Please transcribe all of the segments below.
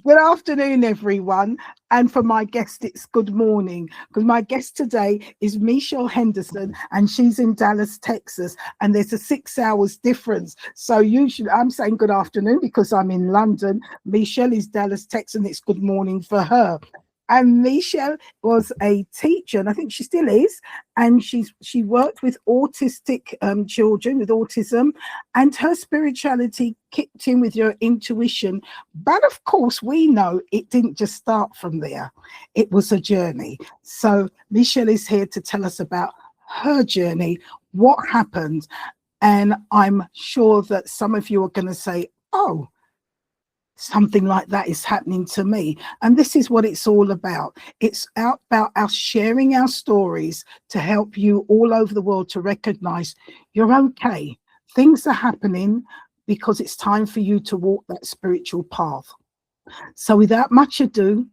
Good afternoon, everyone. And for my guest, it's good morning because my guest today is Michelle Henderson and she's in Dallas, Texas. And there's a 6 hours difference. So usually I'm saying good afternoon because I'm in London. Michelle is Dallas, Texas, and it's good morning for her. And Michelle was a teacher, and I think she still is. And she worked with autistic children with autism, and her spirituality kicked in with your intuition. But of course, we know it didn't just start from there. It was a journey. So Michelle is here to tell us about her journey, what happened. And I'm sure that some of you are going to say, oh, something like that is happening to me. And this is what it's all about. It's about us sharing our stories to help you all over the world to recognize you're okay. Things are happening because it's time for you to walk that spiritual path. So without much ado,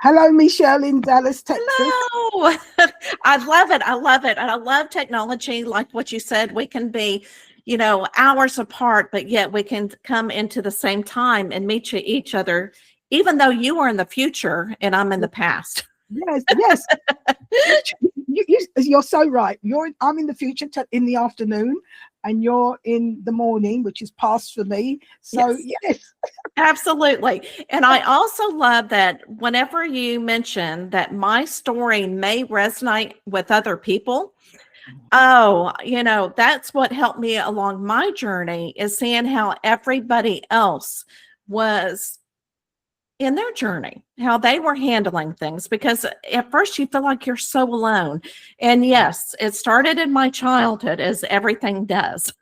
hello, Michelle in Dallas, Texas. Hello. I love it. I love it. And I love technology. Like what you said, we can be, hours apart, but yet we can come into the same time and meet each other, even though you are in the future and I'm in the past. Yes, yes. You're so right. I'm in the future in the afternoon, and you're in the morning, which is past for me. So yes. Absolutely. And I also love that whenever you mention that my story may resonate with other people, that's what helped me along my journey, is seeing how everybody else was in their journey, how they were handling things, because at first you feel like you're so alone. And yes, it started in my childhood, as everything does.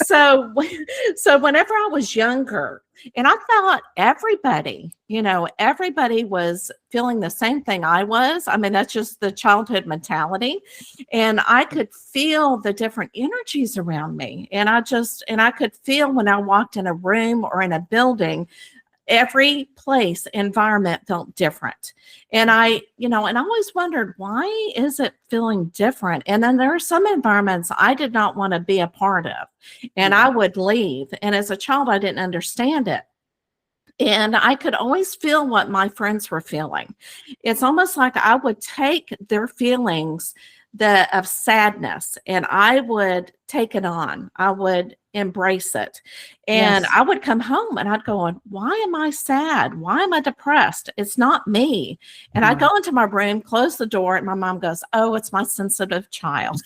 so whenever I was younger, and I thought everybody was feeling the same thing I was. I mean, that's just the childhood mentality. And I could feel the different energies around me. And I could feel when I walked in a room or in a building, every place environment felt different. And I always wondered, why is it feeling different? And then there are some environments I did not want to be a part of, and I would leave. And as a child, I didn't understand it. And I could always feel what my friends were feeling. It's almost like I would take their feelings of sadness, and I would take it on. I would embrace it. And I would come home and I'd go, why am I sad? Why am I depressed? It's not me. And I'd go into my room, close the door, and my mom goes, oh, it's my sensitive child.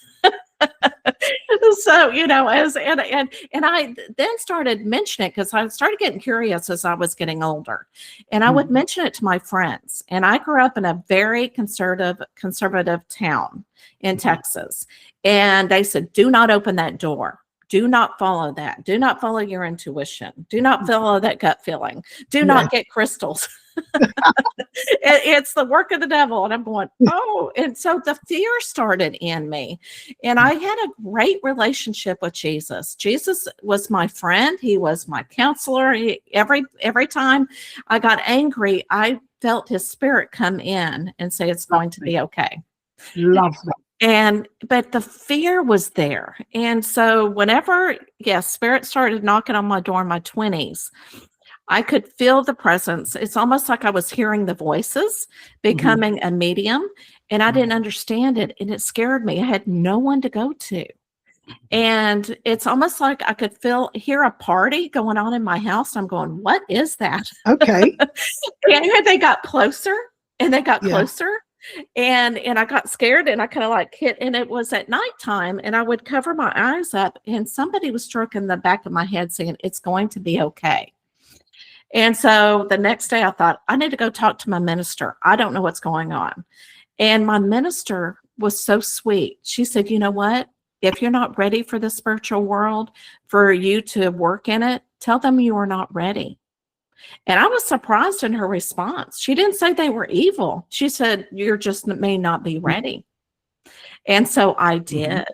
So, and I then started mentioning it because I started getting curious as I was getting older, and I would mention it to my friends. And I grew up in a very conservative town in Texas, and they said, do not open that door. Do not follow that. Do not follow your intuition. Do not follow that gut feeling. Do not get crystals. It's the work of the devil. And I'm going, oh. And so the fear started in me. And I had a great relationship with Jesus. Jesus was my friend. He was my counselor. Every time I got angry, I felt his spirit come in and say, it's going to be okay. Love that. But the fear was there. And so whenever, spirit started knocking on my door in my 20s, I could feel the presence. It's almost like I was hearing the voices, becoming a medium, and I didn't understand it. And it scared me. I had no one to go to. And it's almost like I could hear a party going on in my house. I'm going, what is that? Okay. And they got closer and they got closer. And I got scared, and I kind of like hit, and it was at nighttime, and I would cover my eyes up, and somebody was stroking the back of my head saying, it's going to be okay. And so the next day I thought, I need to go talk to my minister. I don't know what's going on. And my minister was so sweet. She said, you know what? If you're not ready for the spiritual world, for you to work in it, tell them you are not ready. And I was surprised in her response. She didn't say they were evil. She said, you're just may not be ready. And so I did.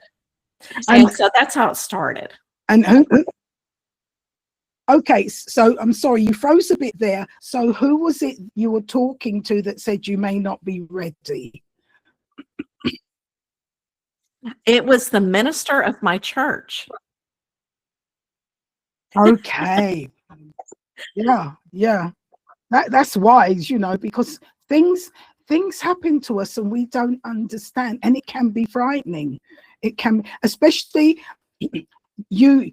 And so that's how it started. And okay, so I'm sorry, you froze a bit there. So who was it you were talking to that said you may not be ready? It was the minister of my church. Okay. Yeah, yeah. That's wise, because things happen to us and we don't understand, and it can be frightening. It can, especially you,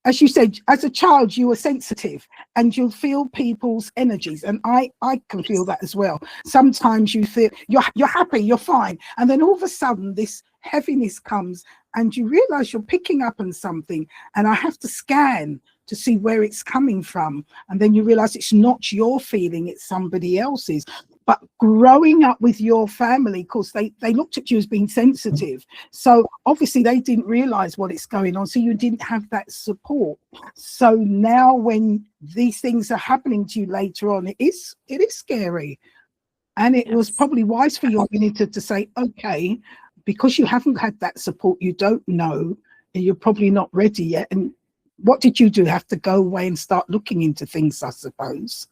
as you said, as a child, you were sensitive and you'll feel people's energies. And I can feel that as well. Sometimes you feel you're happy, you're fine. And then all of a sudden this heaviness comes and you realize you're picking up on something. And I have to scan to see where it's coming from. And then you realize it's not your feeling, it's somebody else's. But growing up with your family, of course, they looked at you as being sensitive. So obviously they didn't realize what is going on. So you didn't have that support. So now when these things are happening to you later on, it is scary. And it was Yes. probably wise for your minister to say, okay, because you haven't had that support, you don't know, and you're probably not ready yet. And what did you do? Have to go away and start looking into things, I suppose.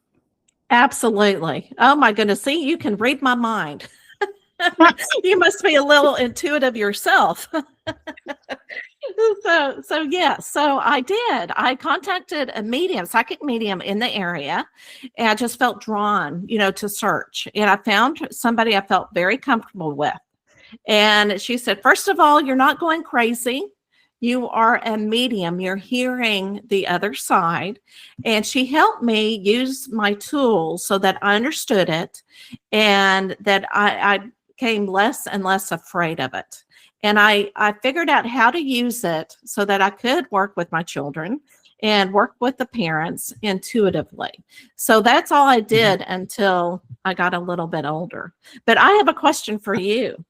Absolutely. Oh my goodness. See, you can read my mind. You must be a little intuitive yourself. So I did. I contacted a medium, psychic medium in the area, and I just felt drawn, to search. And I found somebody I felt very comfortable with. And she said, first of all, you're not going crazy. You are a medium. You're hearing the other side. And she helped me use my tools so that I understood it and that I became less and less afraid of it. And I figured out how to use it so that I could work with my children and work with the parents intuitively. So that's all I did until I got a little bit older. But I have a question for you.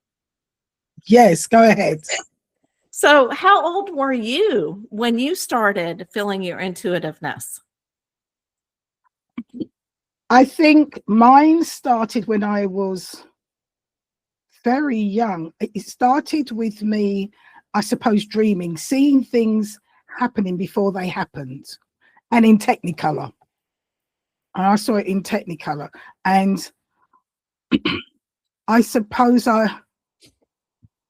Yes, go ahead. So how old were you when you started feeling your intuitiveness? I think mine started when I was very young. It started with me, I suppose, dreaming, seeing things happening before they happened, and in Technicolor. And I saw it in Technicolor. And I suppose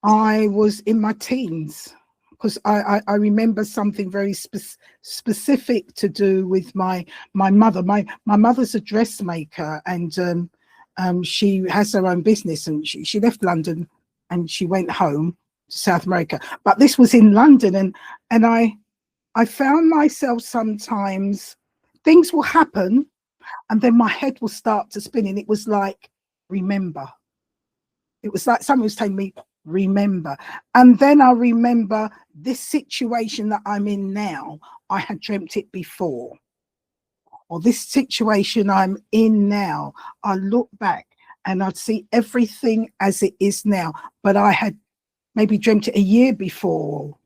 I was in my teens, because I remember something very specific to do with my mother. My mother's a dressmaker, and she has her own business, and she left London and she went home to South America. But this was in London, and I found myself sometimes things will happen and then my head will start to spin, and it was like, remember. It was like someone was telling me, remember. And then I remember this situation that I'm in now, I had dreamt it before. Or this situation I'm in now, I look back and I'd see everything as it is now. But I had maybe dreamt it a year before,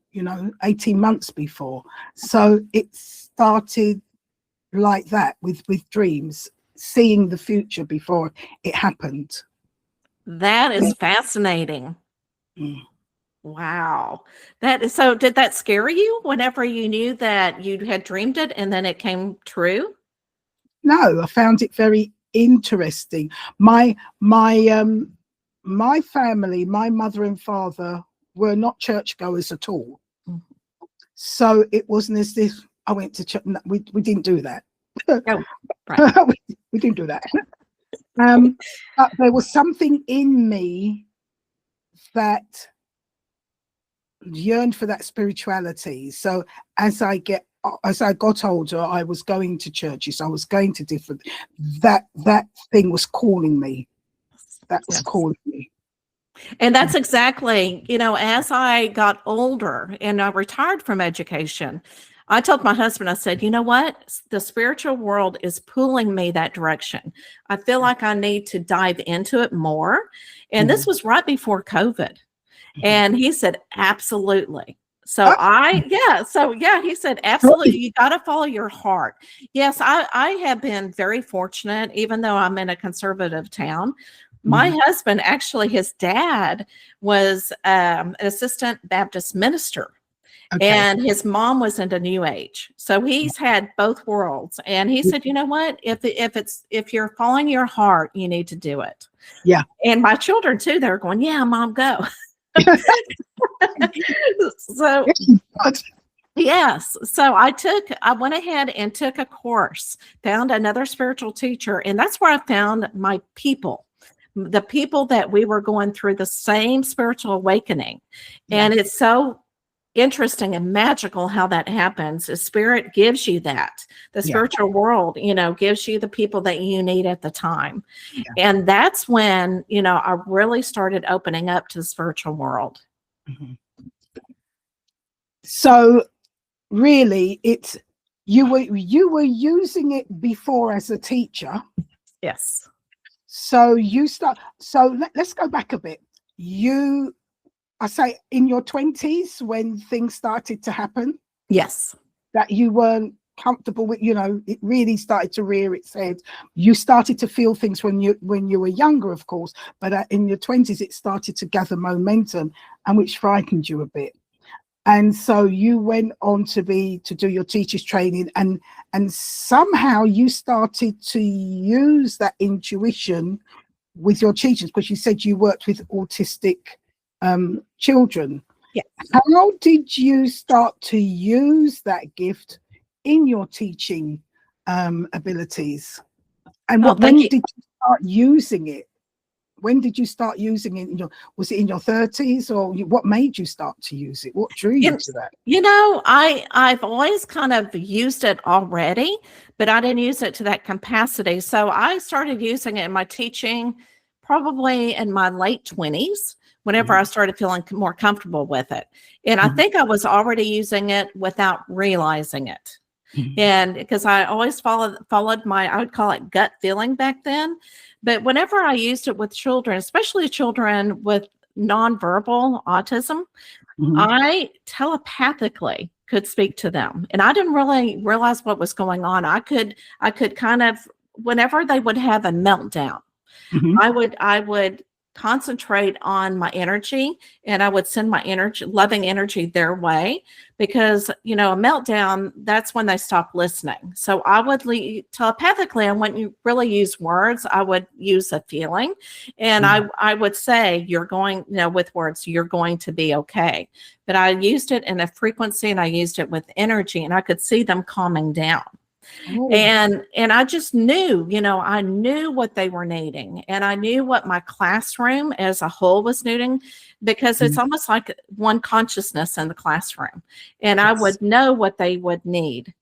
18 months before. So it started like that with dreams, seeing the future before it happened. That is fascinating. Mm. Wow. So did that scare you whenever you knew that you had dreamed it and then it came true? No, I found it very interesting. My family, my mother and father, were not churchgoers at all. Mhm. So it wasn't as if I went to church. No, we didn't do that. Oh, right. we didn't do that. But there was something in me that yearned for that spirituality. So as I got older, I was going to churches. I was going to different. That thing was calling me. That was calling me. And that's exactly, as I got older and I retired from education, I told my husband, I said, you know what? The spiritual world is pulling me that direction. I feel like I need to dive into it more. And this was right before COVID. And he said, absolutely. So he said, absolutely. You got to follow your heart. Yes, I have been very fortunate, even though I'm in a conservative town. My husband, actually, his dad was an assistant Baptist minister. Okay. And his mom was into New Age. So he's had both worlds. And he said, you know what? If you're following your heart, you need to do it. Yeah. And my children too, they're going, yeah, Mom, go. So Yes. So I went ahead and took a course, found another spiritual teacher, and that's where I found my people, the people that we were going through the same spiritual awakening. Yeah, And it's so interesting and magical how that happens. The spirit gives you that. The yeah, spiritual world, gives you the people that you need at the time. yeah. And that's when, I really started opening up to the spiritual world. Mhm. So really, it's you were using it before as a teacher. Yes. So let's go back a bit. I say in your 20s when things started to happen, Yes. that you weren't comfortable with, it really started to rear its head. You started to feel things when you were younger, of course, but in your 20s it started to gather momentum, and which frightened you a bit. And so you went on to do your teacher's training, and somehow you started to use that intuition with your teachers, because you said you worked with autistic children. Yes. How did you start to use that gift in your teaching abilities? And Oh, when thank you. did you start using it? When did you start using it? Was it in your 30s, or what made you start to use it? What drew you You, to that? I've always kind of used it already, but I didn't use it to that capacity. So I started using it in my teaching probably in my late 20s, whenever I Mhm. started feeling more comfortable with it. And I Mhm. think I was already using it without realizing it. Mhm. And because I always followed my, I would call it gut feeling back then. But whenever I used it with children, especially children with nonverbal autism, Mhm. I telepathically could speak to them, and I didn't really realize what was going on. I could kind of, whenever they would have a meltdown, Mhm. I would concentrate on my energy, and I would send my energy, loving energy their way, because a meltdown, that's when they stop listening. So I would telepathically, I wouldn't really use words. I would use a feeling, and Mhm. I would say, you're going, with words, you're going to be okay. But I used it in a frequency, and I used it with energy, and I could see them calming down. Oh. And I just knew, I knew what they were needing, and I knew what my classroom as a whole was needing, because it's Mhm. almost like one consciousness in the classroom, and I Yes. would know what they would need.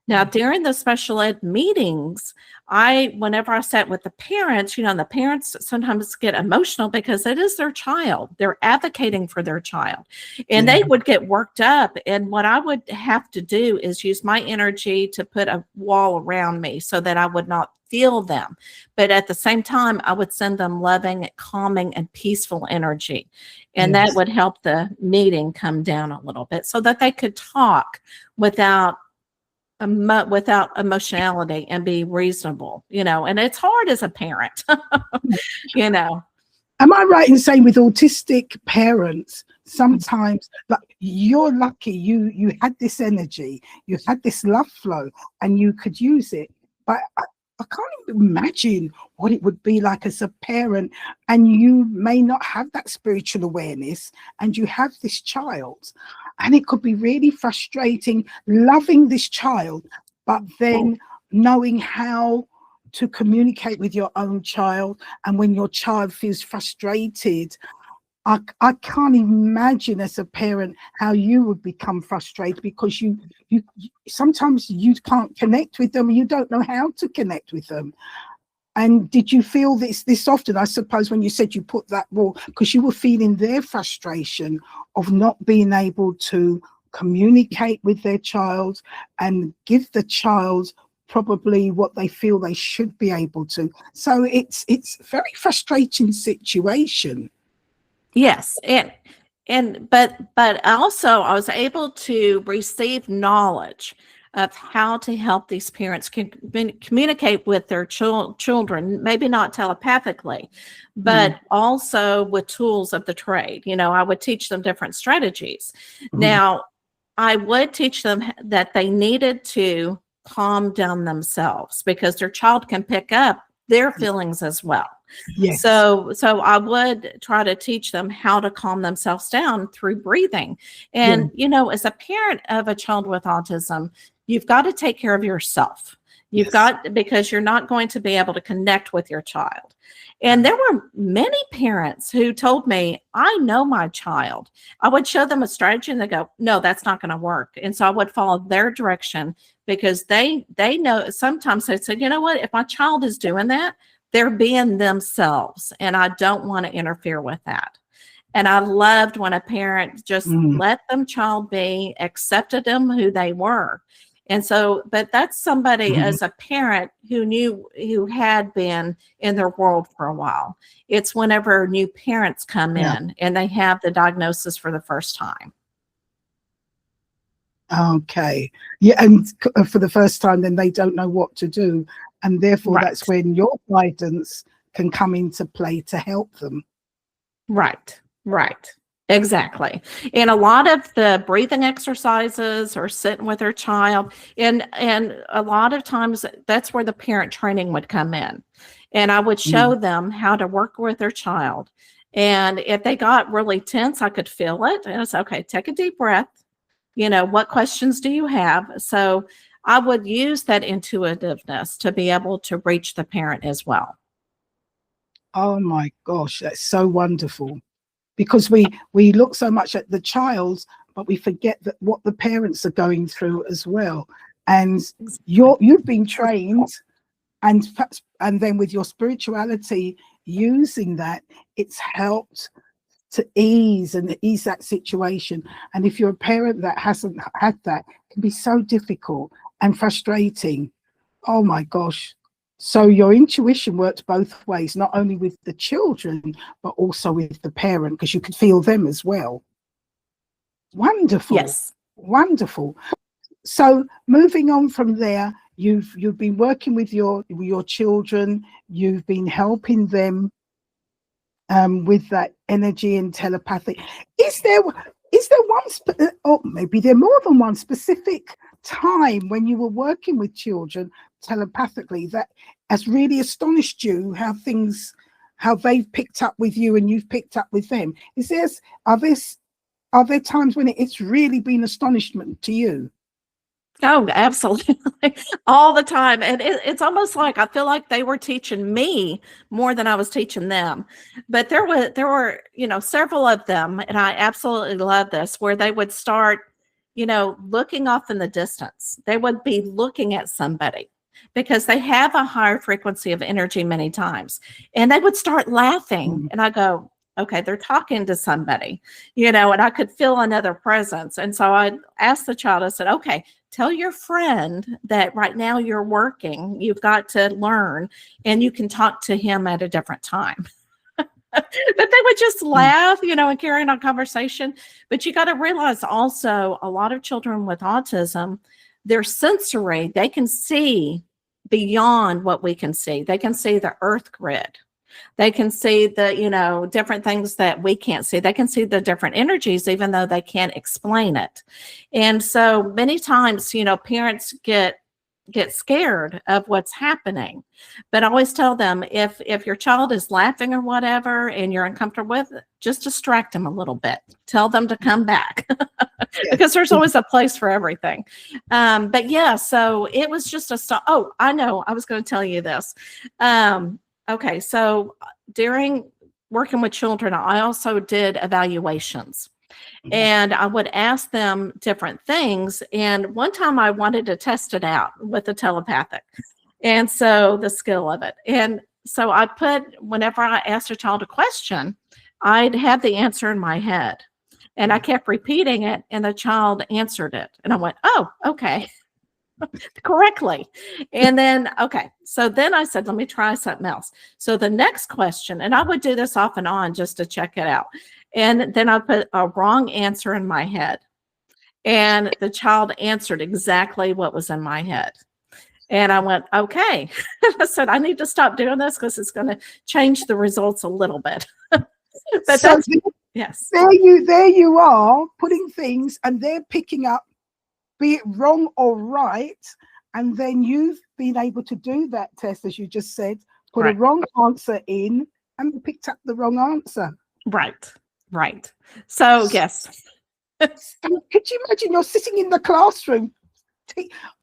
Now, Mhm. during the special ed meetings, whenever I sat with the parents, and the parents sometimes get emotional because it is their child. They're advocating for their child, and Yeah. they would get worked up. And what I would have to do is use my energy to put a wall around me so that I would not feel them. But at the same time, I would send them loving, calming, and peaceful energy. And that Yes. would help the meeting come down a little bit so that they could talk without without emotionality and be reasonable, and it's hard as a parent, you know. Am I right in saying with autistic parents, sometimes like you're lucky you had this energy, you had this love flow, and you could use it. But I can't even imagine what it would be like as a parent, and you may not have that spiritual awareness, and you have this child, and it could be really frustrating loving this child, but then knowing how to communicate with your own child. And when your child feels frustrated, I can't imagine as a parent how you would become frustrated, because you sometimes you can't connect with them, you don't know how to connect with them. And did you feel this often? I suppose when you said you put that wall, because you were feeling their frustration of not being able to communicate with their child and give the child probably what they feel they should be able to. So it's a very frustrating situation. Yes, but also I was able to receive knowledge of how to help these parents communicate with their children, maybe not telepathically, Mhm. but also with tools of the trade. I would teach them different strategies. Mhm. Now, I would teach them that they needed to calm down themselves, because their child can pick up their feelings as well. Yes. So I would try to teach them how to calm themselves down through breathing. Yeah. And, you know, as a parent of a child with autism, you've got to take care of yourself. You've Yes. got, because you're not going to be able to connect with your child. And there were many parents who told me, I know my child. I would show them a strategy and they go, no, that's not going to work. And so I would follow their direction because they know. Sometimes they said, you know what, if my child is doing that, they're being themselves and I don't want to interfere with that. And I loved when a parent just Mm. let them child be, accepted them who they were. And so, but that's somebody Mhm. as a parent who had been in their world for a while. It's whenever new parents come Yeah. in and they have the diagnosis for the first time. Okay. Yeah, and for the first time, then they don't know what to do, and therefore Right. that's when your guidance can come into play to help them. Right. Right. Exactly. And a lot of the breathing exercises or sitting with their child, and a lot of times that's where the parent training would come in. And I would show Mm. them how to work with their child. And if they got really tense, I could feel it. And it's okay, take a deep breath. You know, what questions do you have? So I would use that intuitiveness to be able to reach the parent as well. Oh my gosh, that's so wonderful. Because we look so much at the child, but we forget that what the parents are going through as well. And you've been trained, and then with your spirituality, using that, it's helped to ease that situation. And if you're a parent that hasn't had that, it can be so difficult and frustrating. Oh my gosh. So your intuition worked both ways, not only with the children, but also with the parent, because you could feel them as well. Wonderful. Yes. Wonderful. So moving on from there, you've been working with your children, you've been helping them with that energy and telepathy. Is there one or maybe there more than one specific time when you were working with children telepathically that has really astonished you, how they've picked up with you and you've picked up with them? Are there times when it's really been astonishment to you? Oh, absolutely. All the time. And it's almost like I feel like they were teaching me more than I was teaching them. But there were, you know, several of them, and I absolutely love this, where they would start, you know, looking off in the distance. They would be looking at somebody because they have a higher frequency of energy many times. And they would start laughing. Mm. And I go, okay, they're talking to somebody, you know, and I could feel another presence. And so I asked the child, I said, okay, tell your friend that right now you're working, you've got to learn, and you can talk to him at a different time. But they would just laugh, you know, and carry on conversation. But you got to realize also a lot of children with autism, their sensory, they can see beyond what we can see. They can see the earth grid. They can see the, you know, different things that we can't see. They can see the different energies, even though they can't explain it. And so many times, you know, parents get scared of what's happening. But I always tell them, if your child is laughing or whatever and you're uncomfortable with it, just distract them a little bit. Tell them to come back. Because there's always a place for everything. But yeah, so it was just oh, I know, I was going to tell you this. Okay, so during working with children, I also did evaluations. And I would ask them different things. And one time I wanted to test it out with the telepathic. And so the skill of it. And so I whenever I asked a child a question, I'd have the answer in my head. And I kept repeating it, and the child answered it. And I went, oh, okay, correctly. And then, okay, so then I said, let me try something else. So the next question, and I would do this off and on just to check it out. And then I put a wrong answer in my head. And the child answered exactly what was in my head. And I went, okay. I said, I need to stop doing this because it's going to change the results a little bit. But So yes. there you are putting things, and they're picking up, be it wrong or right. And then you've been able to do that test, as you just said, put a wrong answer in and they picked up the wrong answer. Right. So yes. So could you imagine you're sitting in the classroom?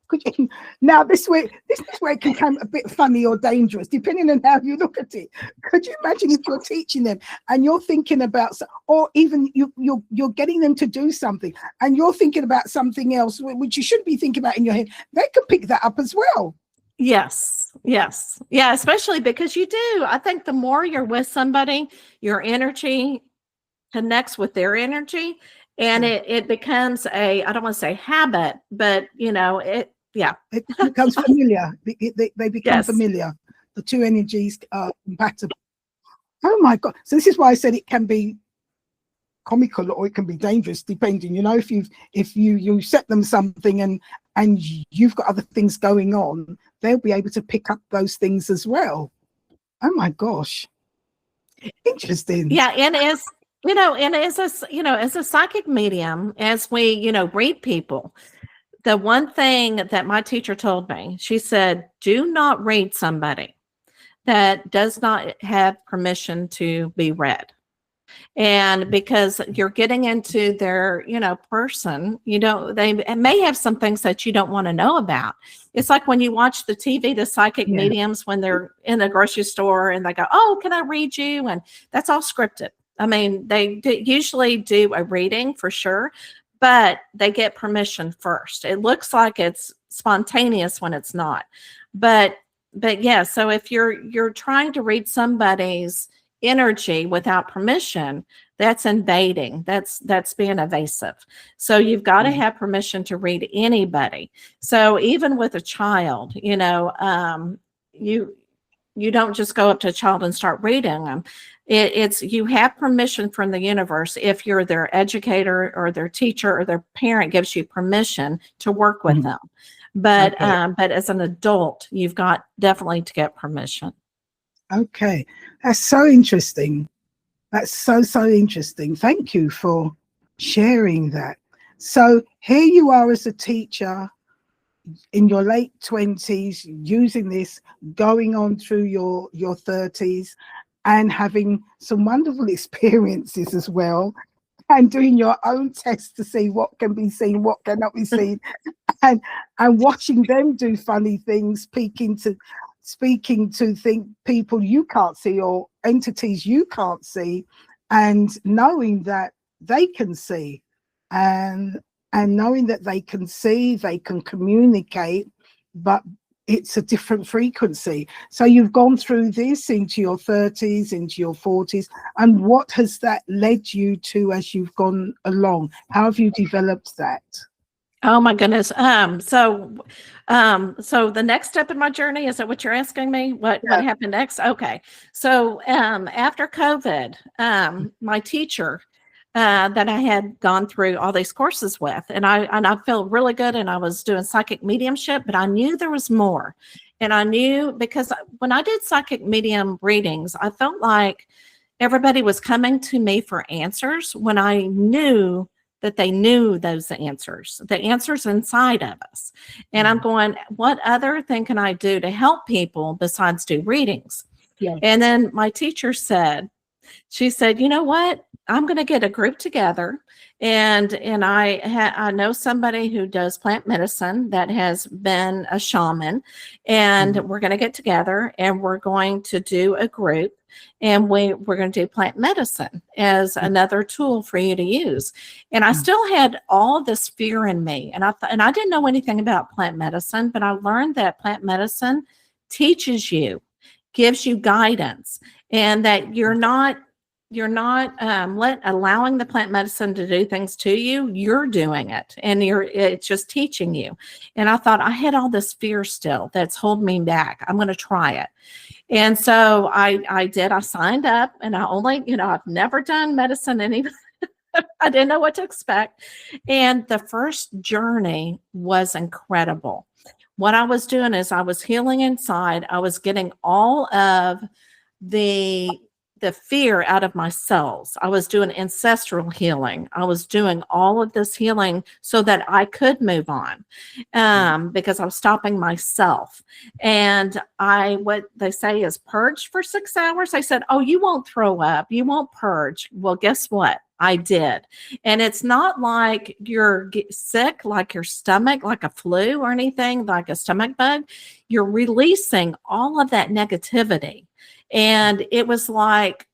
Could you, now this is where it can become a bit funny or dangerous, depending on how you look at it. Could you imagine if you're teaching them and you're thinking about, or even you're getting them to do something and you're thinking about something else which you shouldn't be thinking about in your head? They can pick that up as well. Yes. Yeah, especially because you do. I think the more you're with somebody, your energy connects with their energy, and it becomes a, I don't want to say habit, but it becomes familiar. They become familiar. The two energies are compatible. Oh my God. So this is why I said it can be comical or it can be dangerous, depending, if you set them something and you've got other things going on, they'll be able to pick up those things as well. Oh my gosh. Interesting. Yeah. And as a psychic medium, as we, read people, the one thing that my teacher told me, she said, do not read somebody that does not have permission to be read. And because you're getting into their, person, they may have some things that you don't want to know about. It's like when you watch the TV, the psychic mediums, when they're in a grocery store and they go, oh, can I read you? And that's all scripted. I mean, they usually do a reading for sure, but they get permission first. It looks like it's spontaneous when it's not. But yeah, so if you're trying to read somebody's energy without permission, that's invading. That's being evasive. So you've got to have permission to read anybody. So even with a child, you don't just go up to a child and start reading them. It's you have permission from the universe if you're their educator or their teacher or their parent gives you permission to work with them. But but as an adult, you've got definitely to get permission. Okay, that's so interesting. That's so interesting. Thank you for sharing that. So here you are as a teacher in your late 20s, using this, going on through your 30s, and having some wonderful experiences as well, and doing your own tests to see what can be seen, what cannot be seen, and watching them do funny things, speaking to people you can't see or entities you can't see, and knowing that they can see, and knowing that they can see, they can communicate, but it's a different frequency. So you've gone through this into your 30s, into your 40s, and what has that led you to as you've gone along? How have you developed that? Oh my goodness. So the next step in my journey, is that what you're asking me? What happened next? Okay. So after COVID, my teacher that I had gone through all these courses with, and I felt really good, and I was doing psychic mediumship, but I knew there was more. And I knew, because when I did psychic medium readings, I felt like everybody was coming to me for answers when I knew that they knew those answers, the answers inside of us. And I'm going, what other thing can I do to help people besides do readings? And then my teacher said, she said, you know what? I'm going to get a group together, and I know somebody who does plant medicine that has been a shaman, and we're going to get together and we're going to do a group, and we're going to do plant medicine as another tool for you to use. And I still had all this fear in me, and I didn't know anything about plant medicine, but I learned that plant medicine teaches you, gives you guidance, and that you're not allowing the plant medicine to do things to you. You're doing it, and it's just teaching you. And I thought, I had all this fear still that's holding me back. I'm going to try it. And so I did. I signed up, and I only, I've never done medicine I didn't know what to expect. And the first journey was incredible. What I was doing is I was healing inside. I was getting all of the the fear out of my cells. I was doing ancestral healing. I was doing all of this healing so that I could move on, because I was stopping myself. And what they say is purge for 6 hours. I said, oh, you won't throw up. You won't purge. Well, guess what? I did. And it's not like you're sick, like your stomach, like a flu or anything, like a stomach bug. You're releasing all of that negativity. And it was like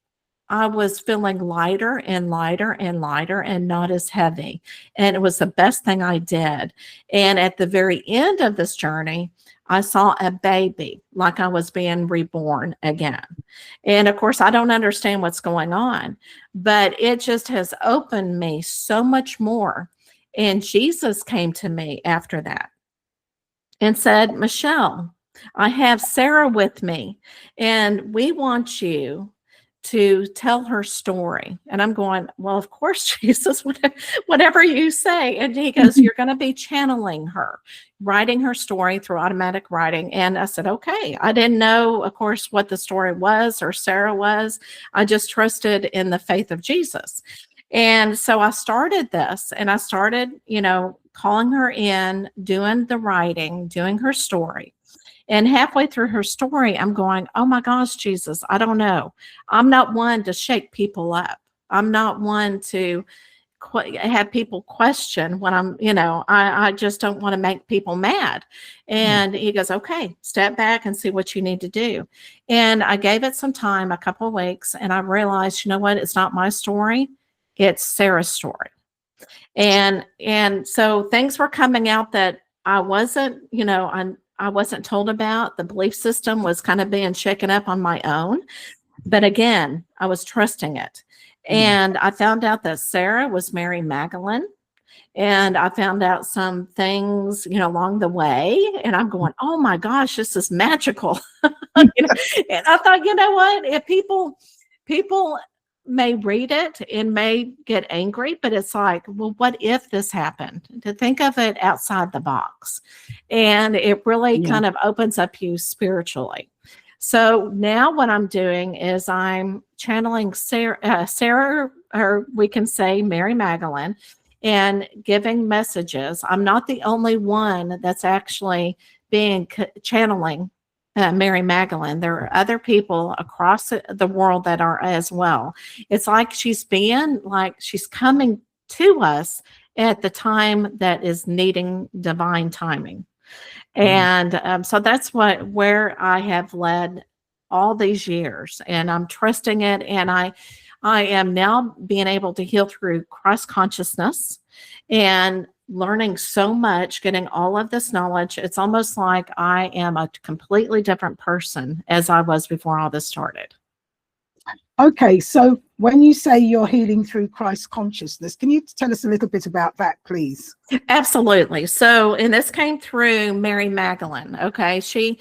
I was feeling lighter and lighter and lighter and not as heavy. And it was the best thing I did. And at the very end of this journey, I saw a baby, like I was being reborn again. And of course, I don't understand what's going on, but it just has opened me so much more. And Jesus came to me after that and said, Michelle, I have Sarah with me, and we want you to tell her story. And I'm going, well, of course, Jesus, whatever you say. And he goes, you're going to be channeling her, writing her story through automatic writing. And I said, okay. I didn't know, of course, what the story was or Sarah was. I just trusted in the faith of Jesus. And so I started this, and I started, calling her in, doing the writing, doing her story. And halfway through her story, I'm going, oh my gosh, Jesus, I don't know. I'm not one to shake people up. I'm not one to have people question when I just don't want to make people mad. And he goes, okay, step back and see what you need to do. And I gave it some time, a couple of weeks, and I realized, you know what? It's not my story. It's Sarah's story. And so things were coming out that I wasn't, I wasn't told about. The belief system was kind of being shaken up on my own. But again, I was trusting it. And I found out that Sarah was Mary Magdalene. And I found out some things, along the way. And I'm going, oh my gosh, this is magical. And I thought, you know what? If people may read it and may get angry, but it's like, well, what if this happened? To think of it outside the box. And it really kind of opens up you spiritually. So now what I'm doing is I'm channeling Sarah, or we can say Mary Magdalene, and giving messages. I'm not the only one that's actually channeling Mary Magdalene. There are other people across the world that are as well. It's like she's coming to us at the time that is needing divine timing. And so that's where I have led all these years, and I'm trusting it. And I am now being able to heal through cross consciousness and learning so much, getting all of this knowledge. It's almost like I am a completely different person as I was before all this started. Okay, so when you say you're healing through Christ consciousness, can you tell us a little bit about that, please? Absolutely. So, and this came through Mary Magdalene. Okay, she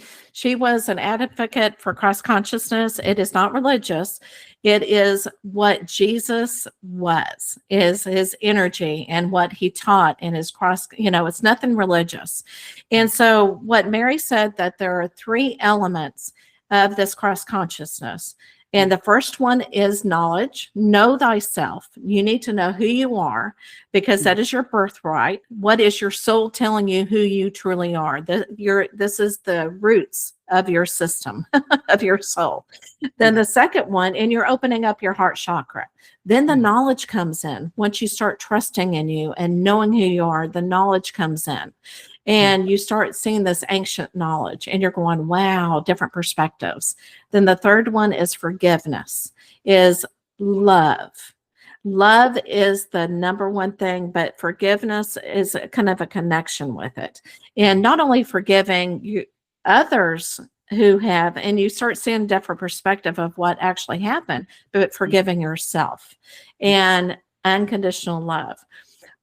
was an advocate for Christ consciousness. It is not religious. It is what Jesus was, is his energy and what he taught in his cross. It's nothing religious. And so, what Mary said, that there are 3 elements of this cross consciousness. And the first one is knowledge. Know thyself. You need to know who you are, because that is your birthright. What is your soul telling you who you truly are? This is the roots of your system, of your soul. Then the second one, and you're opening up your heart chakra. Then the knowledge comes in. Once you start trusting in you and knowing who you are, the knowledge comes in. And you start seeing this ancient knowledge, and you're going, wow, different perspectives. Then the third one is forgiveness, is love. Love is the number one thing, but forgiveness is kind of a connection with it. And not only forgiving others who have, and you start seeing a different perspective of what actually happened, but forgiving yourself and unconditional love.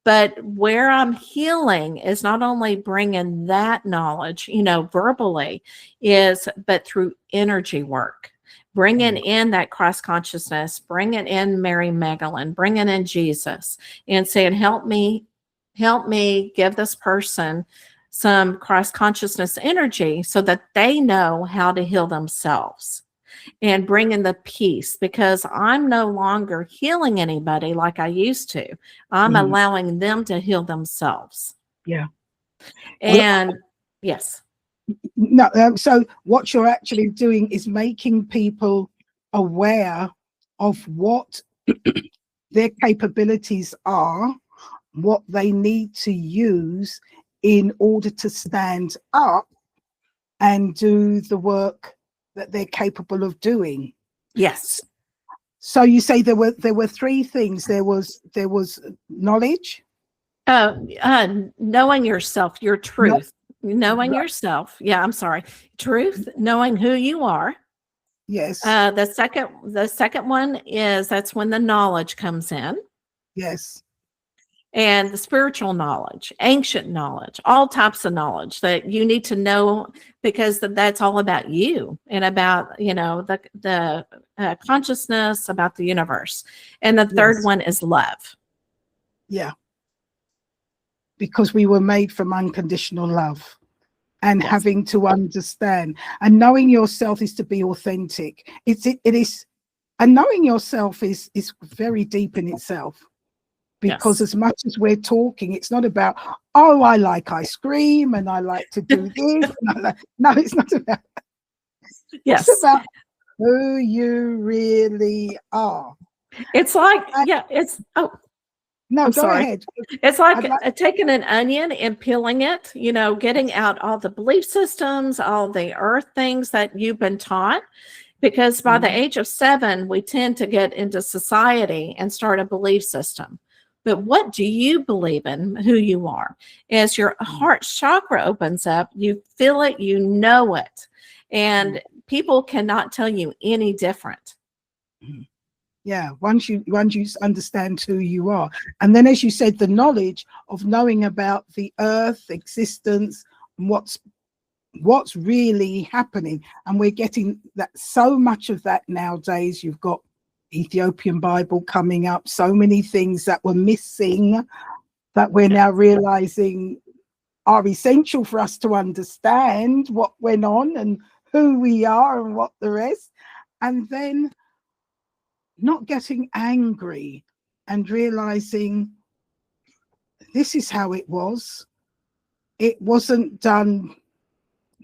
But where I'm healing is not only bringing that knowledge, verbally, but through energy work, bringing in that cross consciousness, bringing in Mary Magdalene, bringing in Jesus, and saying, help me give this person some cross consciousness energy so that they know how to heal themselves. and bringing the peace, because I'm no longer healing anybody like I used to. I'm Mhm. allowing them to heal themselves. Yeah. Well, And yes. no, so what you're actually doing is making people aware of what their capabilities are, what they need to use in order to stand up and do the work that they're capable of doing. Yes. So you say there were three things. There was knowledge, Knowing yourself, your no, truth, knowing yourself. Yeah, I'm sorry. Truth, knowing who you are. yes, The second one is that's when the knowledge comes in, yes, and the spiritual knowledge, ancient knowledge, all types of knowledge that you need to know, because that's all about you and about, the consciousness, about the universe. And the third yes, one is love. yeah, because we were made from unconditional love. And Yes. having to understand, and knowing yourself is to be authentic. It is, and knowing yourself is very deep in itself, because Yes. as much as we're talking, it's not about, oh, I like ice cream and I like to do this. No, it's not about. It's Yes. about who you really are. It's like, And, yeah, no, I'm go sorry. ahead. It's I'd like like. taking an onion and peeling it, getting out all the belief systems, all the earth things that you've been taught. Because by the age of 7, we tend to get into society and start a belief system. But what do you believe in, who you are? As your heart chakra opens up, you feel it, you know it. And people cannot tell you any different. Yeah, once you understand who you are, and then, as you said, the knowledge of knowing about the earth existence, and what's really happening. And we're getting that, so much of that nowadays. You've got Ethiopian Bible coming up, so many things that were missing that we're now realizing are essential for us to understand what went on and who we are and what the rest. And then not getting angry and realizing this is how it was. It wasn't done,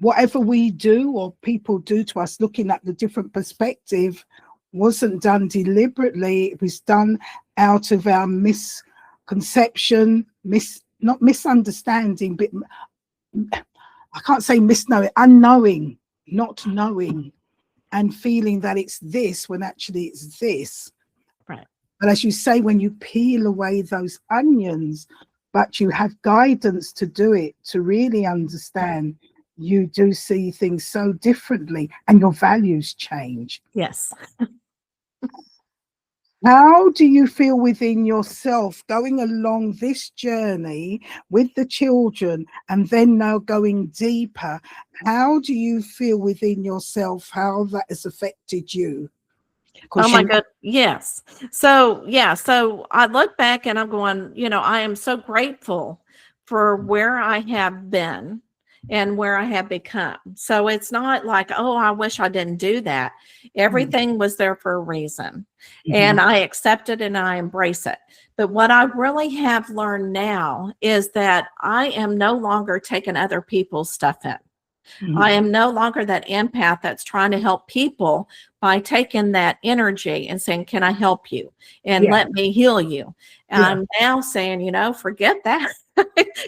whatever we do or people do to us, looking at the different perspective, wasn't done deliberately. It was done out of our misconception, not misunderstanding, but I can't say misknowing, unknowing, not knowing, and feeling that it's this when actually it's this. Right. But as you say, when you peel away those onions, but you have guidance to do it, to really understand, you do see things so differently and your values change. Yes. How do you feel within yourself going along this journey with the children and then now going deeper? How do you feel within yourself, how that has affected you? Oh my God. Yes. So, yeah. So I look back and I'm going, I am so grateful for where I have been and where I have become. So it's not like, oh, I wish I didn't do that. Everything was there for a reason. And I accept it and I embrace it. But what I really have learned now is that I am no longer taking other people's stuff in. I am no longer that empath that's trying to help people by taking that energy and saying, can I help you? And let me heal you. And I'm now saying, forget that.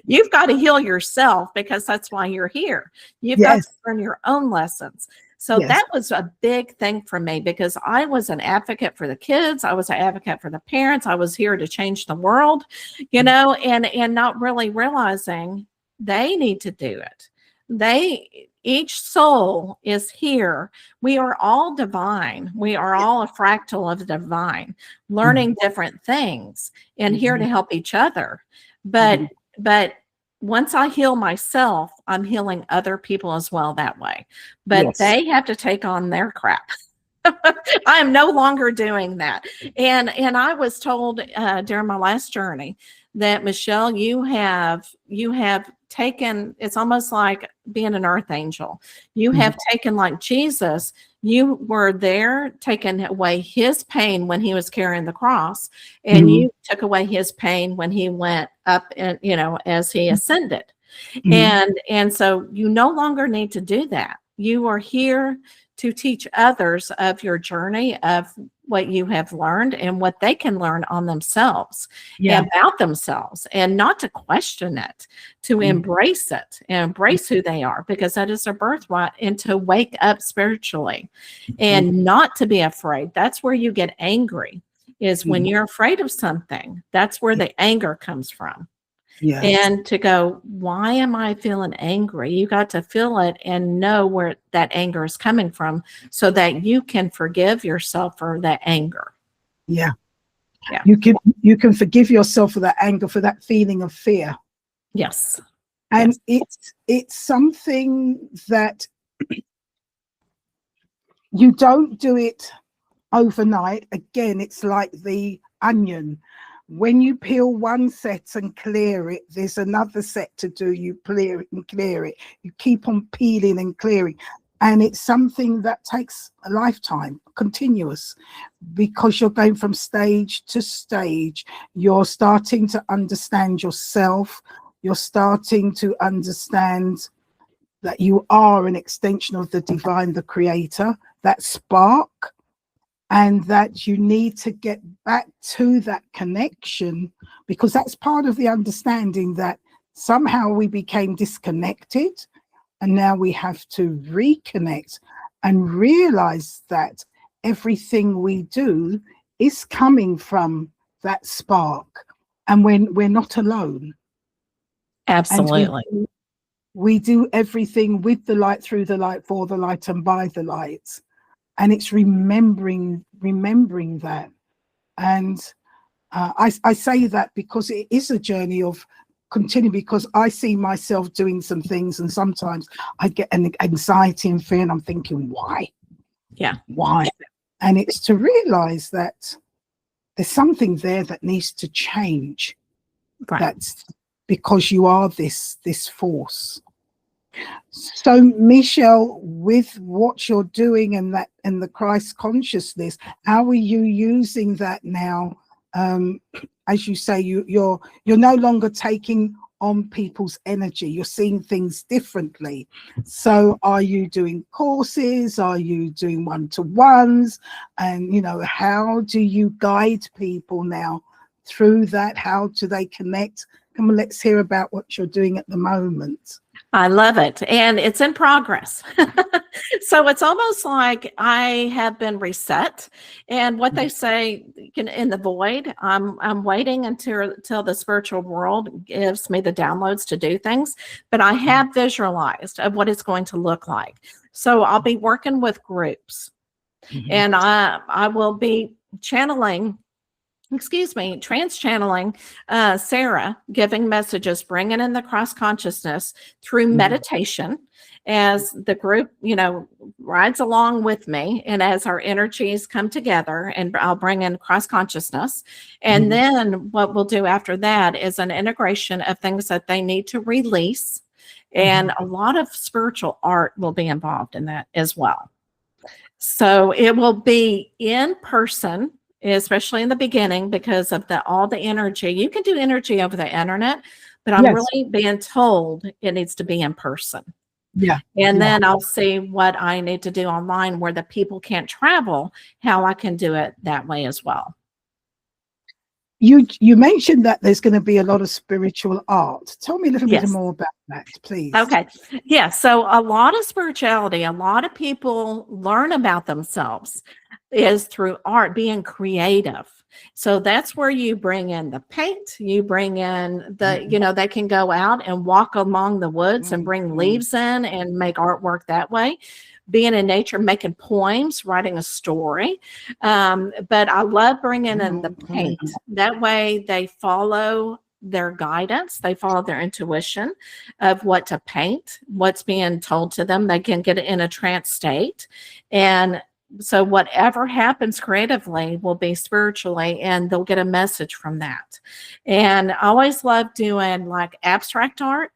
You've got to heal yourself, because that's why you're here. You've got to learn your own lessons. So that was a big thing for me, because I was an advocate for the kids. I was an advocate for the parents. I was here to change the world, and not really realizing they need to do it. Each soul is here. We are all divine. We are all a fractal of the divine, learning different things and here to help each other. But once I heal myself, I'm healing other people as well that way. But they have to take on their crap. I am no longer doing that. And I was told during my last journey that, Michelle, you have taken, it's almost like being an earth angel. You have taken, like Jesus, you were there taking away his pain when he was carrying the cross, and you took away his pain when he went up, and as he ascended. And so you no longer need to do that. You are here to teach others of your journey, of what you have learned and what they can learn on themselves, about themselves, and not to question it, to embrace it and embrace who they are, because that is their birthright, and to wake up spiritually and not to be afraid. That's where you get angry, is when you're afraid of something. That's where the anger comes from. Yeah. And to go, why am I feeling angry? You got to feel it and know where that anger is coming from, so that you can forgive yourself for that anger. Yeah. Yeah. You can forgive yourself for that anger, for that feeling of fear. Yes. And it's something that you don't do it overnight. Again, it's like the onion. When you peel one set and clear it, there's another set to do. You clear it and clear it. You keep on peeling and clearing. And it's something that takes a lifetime, continuous, because you're going from stage to stage. You're starting to understand yourself. You're starting to understand that you are an extension of the divine, the creator, that spark. And that you need to get back to that connection, because that's part of the understanding that somehow we became disconnected, and now we have to reconnect and realize that everything we do is coming from that spark, and when we're not alone. Absolutely. And we do everything with the light, through the light, for the light, and by the light. And it's remembering that. And I say that because it is a journey of continuing, because I see myself doing some things, and sometimes I get an anxiety and fear, and I'm thinking, why? Yeah. Why? And it's to realize that there's something there that needs to change. Right. That's because you are this force. So, Michelle, with what you're doing and the Christ consciousness, how are you using that now? As you say, you're no longer taking on people's energy. You're seeing things differently. So, are you doing courses? Are you doing one-to-ones? And how do you guide people now through that? How do they connect? Come on, let's hear about what you're doing at the moment. I love it. And it's in progress. So it's almost like I have been reset. And what they say in the void, I'm waiting until the spiritual world gives me the downloads to do things. But I have visualized of what it's going to look like. So I'll be working with groups. And I will be trans-channeling Sarah, giving messages, bringing in the cross consciousness through meditation, as the group, rides along with me, and as our energies come together, and I'll bring in cross consciousness. And then what we'll do after that is an integration of things that they need to release. And a lot of spiritual art will be involved in that as well. So it will be in person, especially in the beginning, because of all the energy. You can do energy over the internet, but I'm really being told it needs to be in person. Yeah. And then I'll see what I need to do online where the people can't travel, how I can do it that way as well. You mentioned that there's going to be a lot of spiritual art. Tell me a little bit more about that, please. Okay. Yeah. So a lot of spirituality, a lot of people learn about themselves is through art, being creative. So that's where you bring in the paint, you bring in they can go out and walk along the woods and bring leaves in and make artwork that way. Being in nature, making poems, writing a story. But I love bringing in the paint. That way they follow their guidance. They follow their intuition of what to paint, what's being told to them. They can get in a trance state. And so whatever happens creatively will be spiritually, and they'll get a message from that. And I always love doing like abstract art.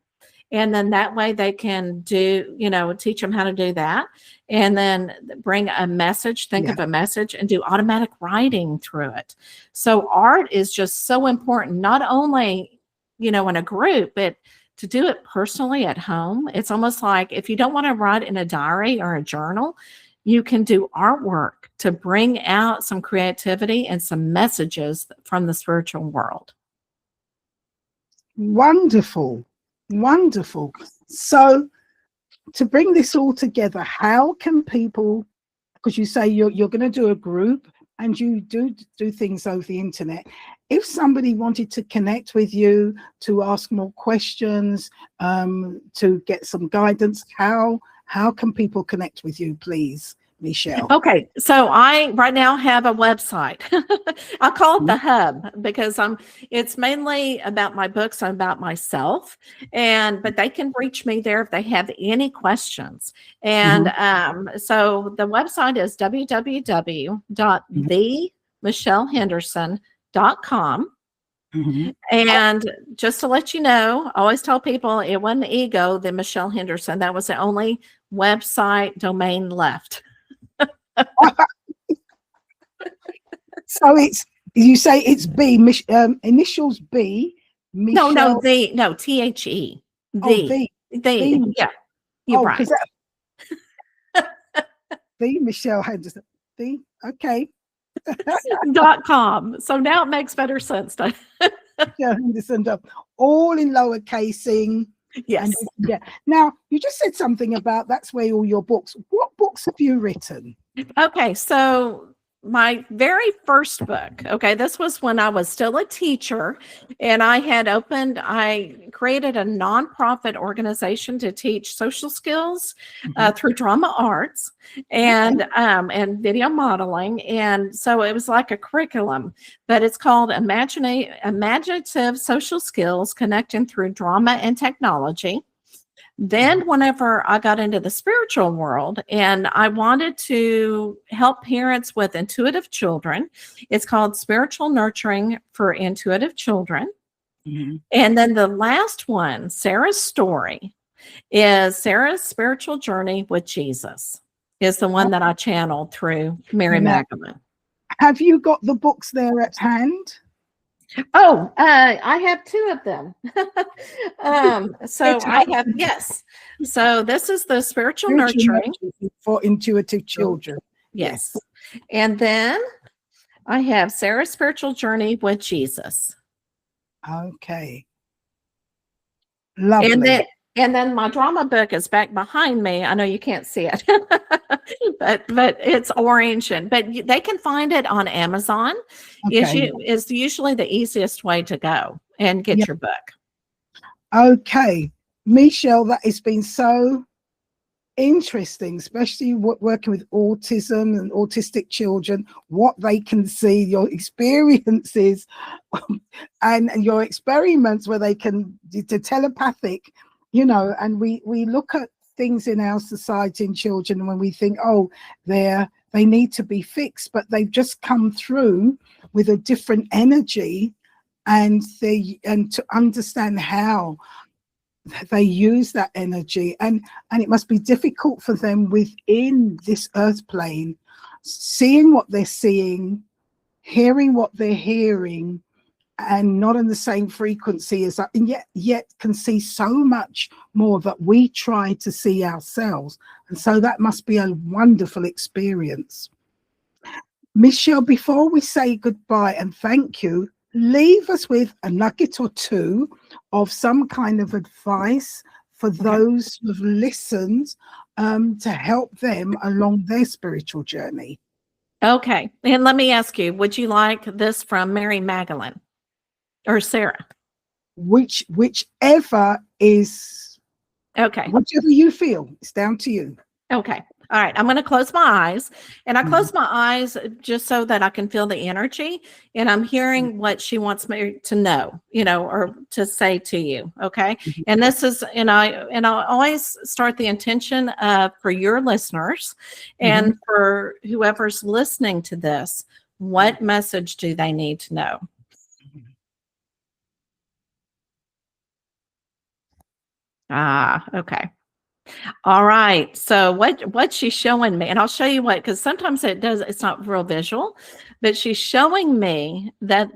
And then that way they can do, teach them how to do that. And then bring a message, think Yeah. of a message, and do automatic writing through it. So art is just so important, not only, in a group, but to do it personally at home. It's almost like if you don't want to write in a diary or a journal, you can do artwork to bring out some creativity and some messages from the spiritual world. Wonderful. Wonderful. So to bring this all together, how can people, because you say you're going to do a group and you do things over the internet, if somebody wanted to connect with you, to ask more questions, to get some guidance, how can people connect with you, please, Michelle? Okay, so I right now have a website. I call it the Hub because it's mainly about my books and about myself, but they can reach me there if they have any questions. And so the website is www.themichellehenderson.com. And just to let you know, I always tell people it wasn't ego, the Michelle Henderson. That was the only website domain left. So you say it's B, initials B, Michelle. No, THE. The. Yeah, you're right. The Michelle Henderson. Okay. .com. So now it makes better sense. Henderson, all in lowercasing. Yes. Yeah. Now you just said something about that's where all your books. What books have you written? Okay, so my very first book, this was when I was still a teacher, and I created a nonprofit organization to teach social skills through drama arts and video modeling. And so it was like a curriculum, but it's called Imaginative Social Skills Connecting Through Drama and Technology. Then whenever I got into the spiritual world and I wanted to help parents with intuitive children, it's called Spiritual Nurturing for Intuitive Children. And then the last one, Sarah's Story, is Sarah's Spiritual Journey with Jesus, is the one that I channeled through Mary Magdalene. Have you got the books there at hand? Oh, I have two of them. So I have, yes. So this is the Spiritual Nurturing for Intuitive Children. Yes. And then I have Sarah's Spiritual Journey with Jesus. Okay. Lovely. And then my drama book is back behind me. I know you can't see it, but it's orange, but they can find it on Amazon. Is usually the easiest way to go and get your book. Okay, Michelle, that has been so interesting, especially working with autism and autistic children, what they can see, your experiences and your experiments where they can do telepathic. And we look at things in our society and children when we think, oh, they need to be fixed, but they've just come through with a different energy, and to understand how they use that energy, and it must be difficult for them within this earth plane, seeing what they're seeing, hearing what they're hearing, and not on the same frequency as that, and yet can see so much more that we try to see ourselves. And so that must be a wonderful experience. Michelle, before we say goodbye and thank you, leave us with a nugget or two of some kind of advice for those who have listened, to help them along their spiritual journey. Okay. And let me ask you, would you like this from Mary Magdalene? Or Sarah? Whichever is, okay. Whichever you feel, it's down to you. Okay. All right, I'm going to close my eyes, and I close my eyes just so that I can feel the energy, and I'm hearing what she wants me to know, or to say to you. Okay, and this is, and I always start the intention of for your listeners, and for whoever's listening to this, what message do they need to know? Okay. All right. So what she's showing me, and I'll show you what, because sometimes it's not real visual, but she's showing me that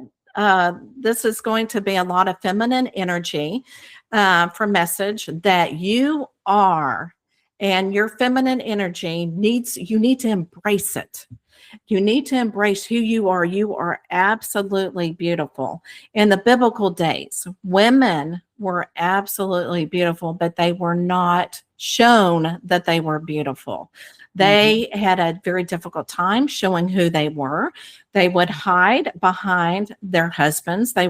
this is going to be a lot of feminine energy for message that you are, and your feminine energy you need to embrace it. You need to embrace who you are. You are absolutely beautiful. In the biblical days, women were absolutely beautiful, but they were not shown that they were beautiful. They had a very difficult time showing who they were. They would hide behind their husbands. They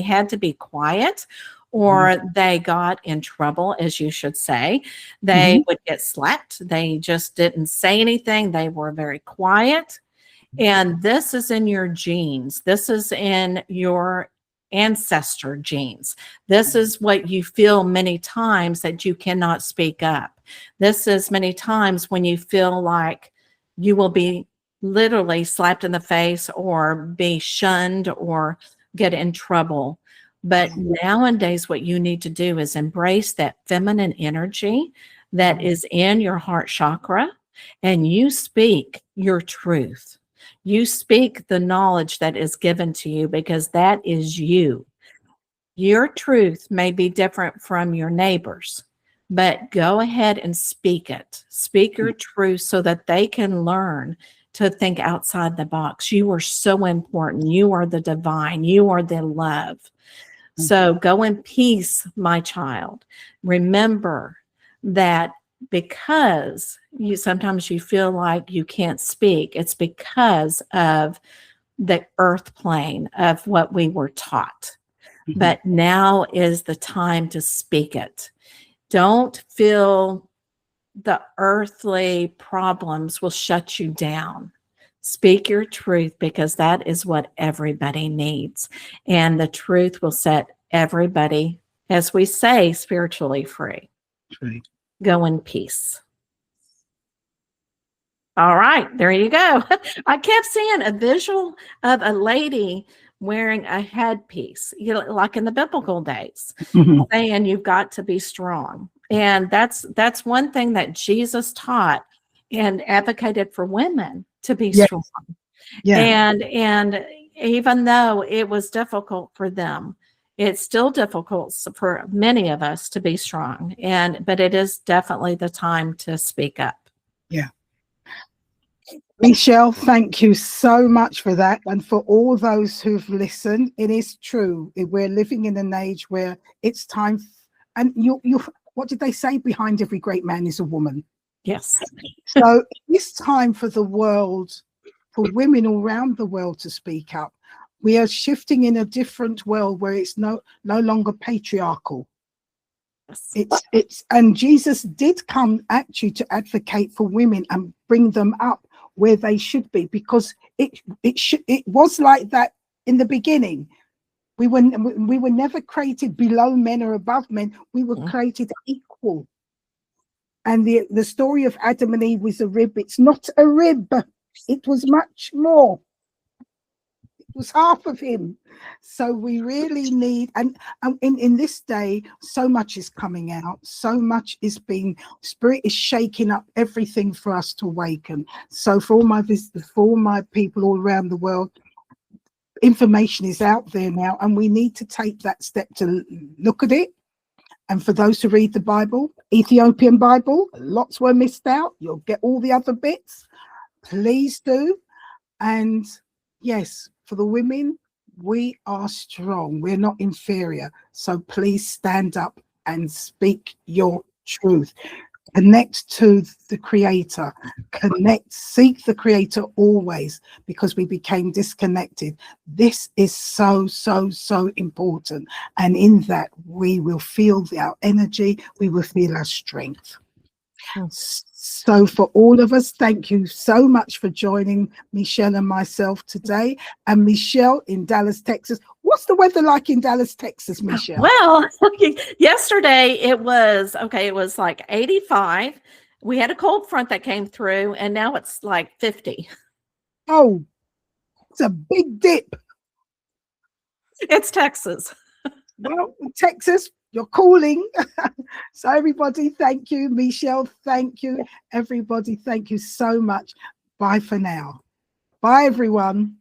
had to be quiet, or they got in trouble, as you should say. They would get slapped. They just didn't say anything. They were very quiet. And this is in your genes. This is in your ancestor genes. This is what you feel many times, that you cannot speak up. This is many times when you feel like you will be literally slapped in the face, or be shunned, or get in trouble. But nowadays, what you need to do is embrace that feminine energy that is in your heart chakra, and you speak your truth. You speak the knowledge that is given to you, because that is you. Your truth may be different from your neighbors, but go ahead and speak it. Speak your truth so that they can learn to think outside the box. You are so important. You are the divine. You are the love. So go in peace, my child. Remember that because sometimes you feel like you can't speak, it's because of the earth plane of what we were taught. But now is the time to speak it. Don't feel the earthly problems will shut you down. Speak your truth, because that is what everybody needs. And the truth will set everybody, as we say, spiritually free. Right. Go in peace. All right, there you go. I kept seeing a visual of a lady wearing a headpiece, like in the biblical days, saying you've got to be strong. And that's one thing that Jesus taught and advocated for women to be strong. Yeah. And even though it was difficult for them, it's still difficult for many of us to be strong. But it is definitely the time to speak up. Yeah. Michelle, thank you so much for that. And for all those who've listened, it is true. We're living in an age where it's time. And what did they say? Behind every great man is a woman. Yes. So it's time for the world, for women all around the world, to speak up. We are shifting in a different world where it's no longer patriarchal. And Jesus did come actually to advocate for women and bring them up where they should be, because it was like that in the beginning. We were never created below men or above men. We were created equal. And the story of Adam and Eve was a rib. It's not a rib. It was much more. It was half of him. So we really need, and in this day, so much is coming out. So much is being, Spirit is shaking up everything for us to awaken. So for all my visitors, for all my people all around the world, information is out there now, and we need to take that step to look at it. And for those who read the Bible, Ethiopian Bible, lots were missed out. You'll get all the other bits. Please do. And yes, for the women, we are strong. We're not inferior. So please stand up and speak your truth. Connect to the Creator. Seek the Creator always, because we became disconnected. This is so, so, so important. And in that, we will feel our energy. We will feel our strength. So for all of us, thank you so much for joining Michelle and myself today. And Michelle in Dallas, Texas. What's the weather like in Dallas, Texas, Michelle? Well, yesterday it was like 85. We had a cold front that came through, and now it's like 50. Oh, it's a big dip. It's Texas. Well, Texas, you're cooling. So everybody, thank you. Michelle, thank you. Everybody, thank you so much. Bye for now. Bye, everyone.